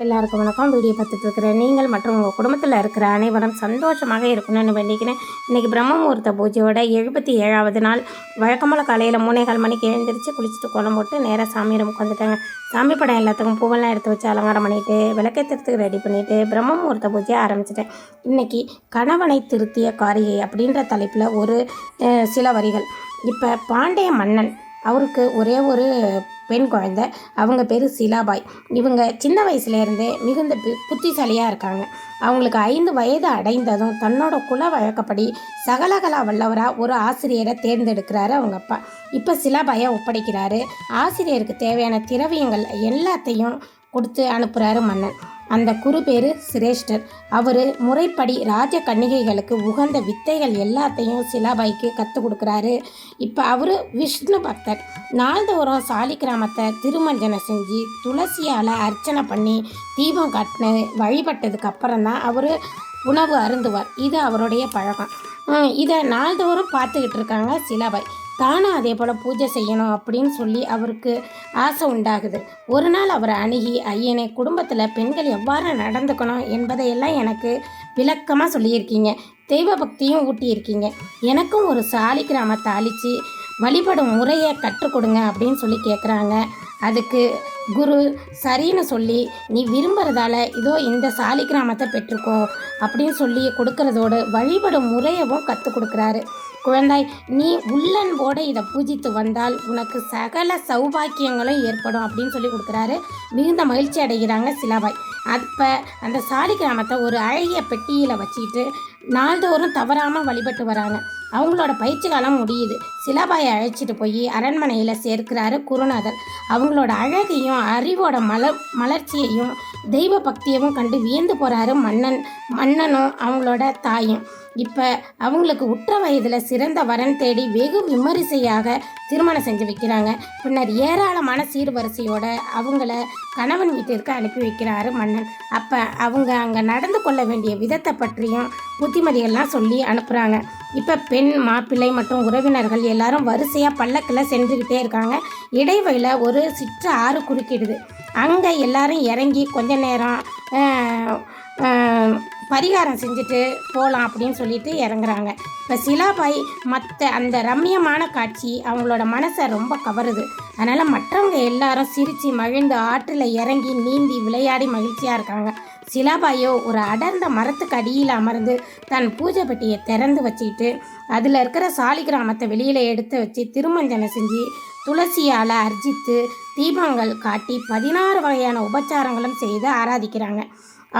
எல்லாருக்கும் வணக்கம். வீடியோ பார்த்துட்டு இருக்கிற நீங்கள் மற்றும் உங்கள் குடும்பத்தில் இருக்கிற அனைவரும் சந்தோஷமாக இருக்கணும்னு வேண்டிக்கிறேன். இன்றைக்கி பிரம்ம முகூர்த்த பூஜையோட 77வது நாள். வழக்கம்போல் காலையில் 3:15 மணிக்கு எழுந்திரிச்சு குளிச்சுட்டு கோலம் போட்டு நேராக சாமி ரூமுக்கு வந்துட்டாங்க. சாமி படம் எல்லாத்துக்கும் பூவெல்லாம் எடுத்து வச்சு அலங்காரம் பண்ணிவிட்டு விளக்கேற்றுறதுக்கு ரெடி பண்ணிவிட்டு பிரம்ம முகூர்த்த பூஜையை ஆரம்பிச்சிட்டேன். இன்றைக்கி கணவனை திருத்திய காரிகை அப்படின்ற தலைப்பில் ஒரு சில வரிகள். இப்போ பாண்டிய மன்னன், அவருக்கு ஒரே ஒரு பெண் குழந்தை, அவங்க பேர் சிலாபாய். இவங்க சின்ன வயசுலேருந்தே மிகுந்த புத்திசாலியாக இருக்காங்க. அவங்களுக்கு 5 வயது அடைந்ததும் தன்னோட குல வழக்கப்படி சகலகலா வல்லவராக ஒரு ஆசிரியரை தேர்ந்தெடுக்கிறாரு அவங்க அப்பா. இப்போ சிலாபாயை ஒப்படைக்கிறாரு. ஆசிரியருக்கு தேவையான திரவியங்கள் எல்லாத்தையும் கொடுத்து அனுப்புகிறாரு மன்னன். அந்த குரு பேர் சிரேஷ்டர். அவர் முறைப்படி ராஜ கன்னிகைகளுக்கு உகந்த வித்தைகள் எல்லாத்தையும் சிலாபாய்க்கு கற்றுக் கொடுக்குறாரு. இப்போ அவர் விஷ்ணு பக்தர். நாள்தோறும் சாலிக்கிராமத்தை திருமஞ்சனம் செஞ்சு துளசியால் அர்ச்சனை பண்ணி தீபம் கட்டின வழிபட்டதுக்கு அப்புறம்தான் அவர் உணவு அருந்துவார். இது அவருடைய பழக்கம். இதை நாள்தோறும் பார்த்துக்கிட்டு இருக்காங்க சிலாபாய். தானும் அதே போல் பூஜை செய்யணும் அப்படின்னு சொல்லி அவருக்கு ஆசை உண்டாகுது. ஒரு நாள் அவரை அணுகி, ஐயனே, குடும்பத்தில் பெண்கள் எவ்வாறு நடந்துக்கணும் என்பதையெல்லாம் எனக்கு விளக்கமாக சொல்லியிருக்கீங்க, தெய்வ பக்தியும் ஊட்டியிருக்கீங்க. எனக்கும் ஒரு சாலிக்கிராமத்தை அழித்து வழிபடும் முறையை கற்றுக் கொடுங்க அப்படின்னு சொல்லி கேட்குறாங்க. அதுக்கு குரு சரின்னு சொல்லி, நீ விரும்புகிறதால இதோ இந்த சாலிக்கிராமத்தை பெற்றுக்கோ அப்படின்னு சொல்லி கொடுக்கறதோடு வழிபடும் முறையவும் கற்றுக் கொடுக்குறாரு. குழந்தாய், நீ உள்ளன்போடு இதை பூஜித்து வந்தால் உனக்கு சகல சௌபாக்கியங்களும் ஏற்படும் அப்படின்னு சொல்லி கொடுக்குறாரு. மிகுந்த மகிழ்ச்சி அடைகிறாங்க சிலாபாய். அப்போ அந்த சாலிக்கிராமத்தை ஒரு அழகிய பெட்டியில் வச்சுக்கிட்டு நாள்தோறும் தவறாமல் வழிபட்டு வராங்க. அவங்களோட பயிற்சி காலம் முடியுது. சிலாபாயை அழைச்சிட்டு போய் அரண்மனையில் சேர்க்கிறாரு குருநாதர். அவங்களோட அழகையும் அறிவோட மலர்ச்சியையும் தெய்வ பக்தியவும் கண்டு வியந்து போகிறாரு மன்னனும் அவங்களோட தாயும். இப்போ அவங்களுக்கு உற்ற வயதில் சிறந்த வரன் தேடி வெகு விமரிசையாக திருமணம் செஞ்சு வைக்கிறாங்க. பின்னர் ஏராளமான சீர்வரிசையோட அவங்கள கணவன் வீட்டிற்கு அனுப்பி வைக்கிறாரு மன்னன். அப்போ அவங்க அங்கே நடந்து கொள்ள வேண்டிய விதத்தை பற்றியும் புத்திமதிகள்லாம் சொல்லி அனுப்புகிறாங்க. இப்போ பெண் மாப்பிள்ளை மற்றும் உறவினர்கள் எல்லாரும் வரிசையாக பல்லக்கில் சென்றுக்கிட்டே இருக்காங்க. இடைவெளியில் ஒரு சிற்ற ஆறு குறுக்கிடுது. அங்கே எல்லாரும் இறங்கி கொஞ்ச நேரம் பரிகாரம் செஞ்சுட்டு போகலாம் அப்படின்னு சொல்லிட்டு இறங்குறாங்க. இப்போ சிலாபாய் மற்ற அந்த ரம்மியமான காட்சி அவங்களோட மனசை ரொம்ப கவருது. அதனால் மற்றவங்க எல்லாரும் சிரித்து மகிழ்ந்து ஆற்றில் இறங்கி நீந்தி விளையாடி மகிழ்ச்சியாக இருக்காங்க. சிலாபாயோ ஒரு அடர்ந்த மரத்துக்கு அடியில் அமர்ந்து தன் பூஜை பெட்டியை திறந்து வச்சுக்கிட்டு அதில் இருக்கிற சாலிகிராமத்தை வெளியில் எடுத்து வச்சு திருமஞ்சனம் செஞ்சு துளசியால் அர்ச்சித்து தீபங்கள் காட்டி 16 வகையான உபச்சாரங்களும் செய்து ஆராதிக்கிறாங்க.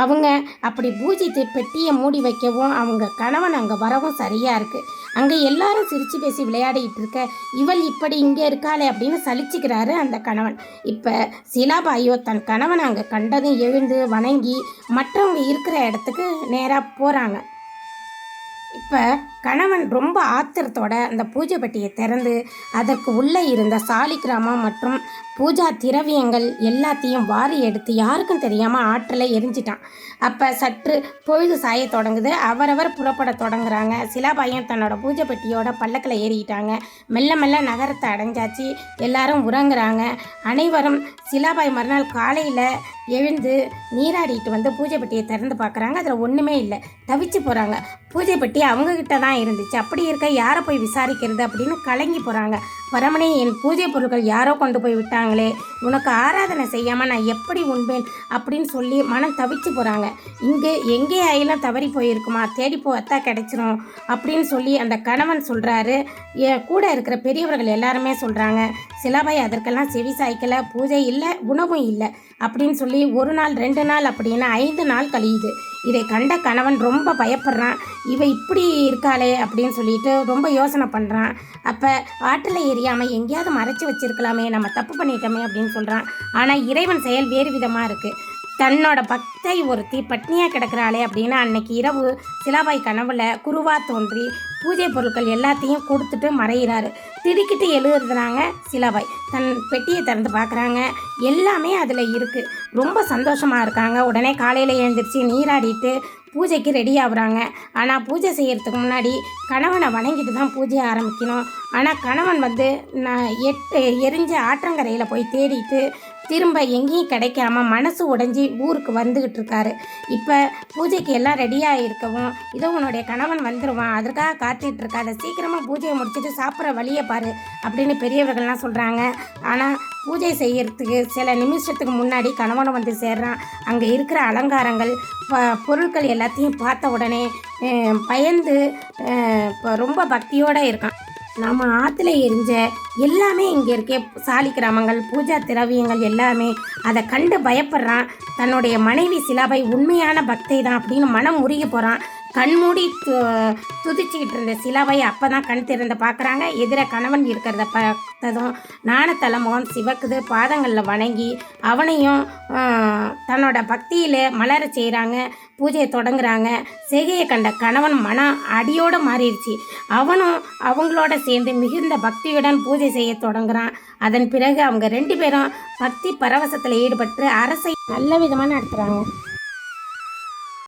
அவங்க அப்படி பூஜித்து பெட்டியை மூடி வைக்கவும் அவங்க கணவன் அங்கே வரவும் சரியாக இருக்குது. அங்கே எல்லாரும் சிரித்து பேசி விளையாடிக்கிட்டு இருக்க இவள் இப்படி இங்கே இருக்காளே அப்படின்னு சலிச்சுக்கிறாரு அந்த கணவன். இப்போ சிலாபாயோ தன் கணவன் அங்கே கண்டதும் எழுந்து வணங்கி மற்றவங்க இருக்கிற இடத்துக்கு நேராக போகிறாங்க. இப்போ கணவன் ரொம்ப ஆத்திரத்தோட அந்த பூஜை பெட்டியை திறந்து அதற்கு உள்ளே இருந்த சாலிக்கிராமம் மற்றும் பூஜா திரவியங்கள் எல்லாத்தையும் வாரி எடுத்து யாருக்கும் தெரியாமல் ஆற்றில் எரிஞ்சிட்டான். அப்போ சற்று பொழுது சாய தொடங்குது. அவரவர் புறப்பட தொடங்குறாங்க. சிலாபாயும் தன்னோட பூஜை பெட்டியோட பல்லக்கில் ஏறிக்கிட்டாங்க. மெல்ல மெல்ல நகரத்தை அடைஞ்சாச்சு. எல்லாரும் உறங்குறாங்க. அனைவரும் சிலாபாய் மறுநாள் காலையில் எழுந்து நீராடிட்டு வந்து பூஜை பெட்டியை திறந்து பார்க்குறாங்க. அதில் ஒன்றுமே இல்லை. தவிச்சு போகிறாங்க. பூஜை பெட்டி அவங்கக்கிட்ட தான் இருந்துச்சு. அப்படி இருக்க யாரை போய் விசாரிக்கிறது அப்படின்னு கலங்கி போகிறாங்க. பரமனே, என் பூஜை பொருட்கள் யாரோ கொண்டு போய் விட்டாங்களே, உனக்கு ஆராதனை செய்யாமல் நான் எப்படி உண்பேன் அப்படின்னு சொல்லி மனம் தவிச்சு போகிறாங்க. இங்கே எங்கே ஆயிலாம் தவறி போயிருக்குமா, தேடிப்போ அத்தா கிடைச்சிரும் அப்படின்னு சொல்லி அந்த கணவன் சொல்கிறாரு. கூட இருக்கிற பெரியவர்கள் எல்லாருமே சொல்கிறாங்க. சிலாபாய் அதற்கெல்லாம் செவி சாய்க்கலை. பூஜை இல்லை, உணவும் இல்லை அப்படின்னு சொல்லி 1 நாள் 2 நாள் அப்படின்னு 5 நாள் கழியுது. இதை கண்ட கணவன் ரொம்ப பயப்படுறான். இவ இப்படி இருக்காளே அப்படின்னு சொல்லிட்டு ரொம்ப யோசனை பண்ணுறான். அப்போ ஆற்றில் எரியாமல் எங்கேயாவது மறைச்சி வச்சிருக்கலாமே, நம்ம தப்பு பண்ணிட்டோமே அப்படின்னு சொல்கிறான். ஆனால் இறைவன் செயல் வேறு விதமாக இருக்குது. தன்னோட பக்தை ஒருத்தி பட்னியாக கிடக்கிறாளே அப்படின்னு அன்னைக்கு இரவு சிலாபாய் கனவுல குருவா தோன்றி பூஜை பொருட்கள் எல்லாத்தையும் கொடுத்துட்டு மறைகிறாரு. திடுக்கிட்டு எழுதுறாங்க சிலாபாய். தன் பெட்டியை திறந்து பார்க்குறாங்க. எல்லாமே அதில் இருக்குது. ரொம்ப சந்தோஷமாக இருக்காங்க. உடனே காலையில் எழுந்திரிச்சு நீராடிட்டு பூஜைக்கு ரெடி ஆகுறாங்க. ஆனால் பூஜை செய்கிறதுக்கு முன்னாடி கணவனை வணங்கிட்டு தான் பூஜையை ஆரம்பிக்கணும். ஆனால் கணவன் நான் எரிஞ்ச ஆற்றங்கரையில் போய் தேடிட்டு திரும்ப எங்கேயும் கிடைக்காம மனசு உடைஞ்சி ஊருக்கு வந்துக்கிட்டு இருக்காரு. இப்போ பூஜைக்கு எல்லாம் ரெடியாக இருக்கவும், இதோ உன்னுடைய கணவன் வந்துடுவான், அதற்காக காத்துட்டு இருக்காத, சீக்கிரமாக பூஜையை முடிச்சுட்டு சாப்பிட்ற வழியை பாரு அப்படின்னு பெரியவர்கள்லாம் சொல்கிறாங்க. ஆனால் பூஜை செய்யறதுக்கு சில நிமிஷத்துக்கு முன்னாடி கணவனும் வந்து சேர்றான். அங்கே இருக்கிற அலங்காரங்கள் பொருட்கள் எல்லாத்தையும் பார்த்த உடனே பயந்து ரொம்ப பக்தியோடு இருக்கான். நம்ம ஆற்றுல எரிஞ்ச எல்லாமே இங்கே இருக்க சாலி கிராமங்கள் பூஜா திரவியங்கள் எல்லாமே அதை கண்டு பயப்படுறான். தன்னுடைய மனைவி சிலாபை உண்மையான பக்தை தான் அப்படின்னு மனம் உருகி போகிறான். கண்மூடி துதிச்சுக்கிட்டு இருந்த சிலாவை அப்போ தான் கண் திறந்து பார்க்குறாங்க. எதிர கணவன் இருக்கிறத பார்த்ததும் நாணத்தலை முகம் சிவக்குது. பாதங்களில் வணங்கி அவனையும் தன்னோட பக்தியில் மலர செய்கிறாங்க. பூஜையை தொடங்குறாங்க. செய்கையை கண்ட கணவன் மனம் அடியோடு மாறிடுச்சு. அவனும் அவங்களோட சேர்ந்து மிகுந்த பக்தியுடன் பூஜை செய்ய தொடங்குறான். அதன் பிறகு அவங்க 2 பேரும் பக்தி பரவசத்தில் ஈடுபட்டு அரசை நல்ல விதமாக நடத்துகிறாங்க.